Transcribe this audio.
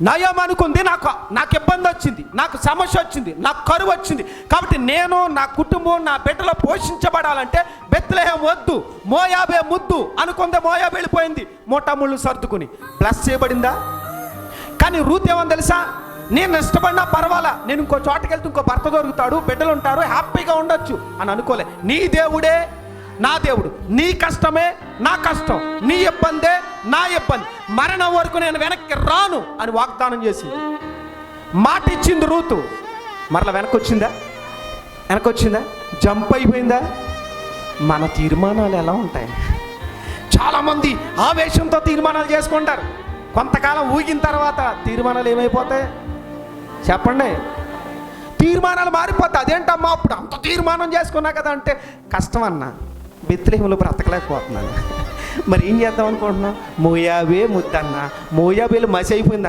నయం అనుకుంది, నాకు ఇబ్బంది వచ్చింది, నాకు సమస్య వచ్చింది, నాకు కరువు వచ్చింది, కాబట్టి నేను నా కుటుంబం నా బిడ్డలో పోషించబడాలంటే బెత్లెహేం వద్దు, మోయాబే ముద్దు అనుకుందే. మోయాబు వెళ్ళిపోయింది మూటముళ్ళు సర్దుకుని. బ్లెస్ చేయబడిందా? కానీ రూత్ ఏమని తెలుసా? నేను ఇష్టపడినా పర్వాలా, నేను ఇంకో చోటకి వెళ్తే ఇంకో భర్త దొరుకుతాడు, బిడ్డలు ఉంటారు, హ్యాపీగా ఉండొచ్చు అని అనుకోలే. నీ దేవుడే నా దేవుడు, నీ కష్టమే నా కష్టం, నీ ఇబ్బందే నా ఇబ్బంది, మరణం వరకు నేను వెనక్కి రాను అని వాగ్దానం చేసింది. మాట ఇచ్చింది రూతు. మరలా వెనకొచ్చిందా? జంప్ అయిపోయిందా? మన తీర్మానాలు ఎలా ఉంటాయి? చాలామంది ఆవేశంతో తీర్మానాలు చేసుకుంటారు. కొంతకాలం ఊగిన తర్వాత తీర్మానాలు ఏమైపోతాయి చెప్పండి? తీర్మానాలు మారిపోతాయి. అదేంటమ్మా అప్పుడు అంత తీర్మానం చేసుకున్నా కదా అంటే, కష్టం అన్నా, బెత్లెహేములో బ్రతకలేకపోతున్నాను, మరి ఏం చేద్దాం అనుకుంటున్నాం? మోయాబే ముద్దన్నా, మోయాబేలు మసి అయిపోయింది.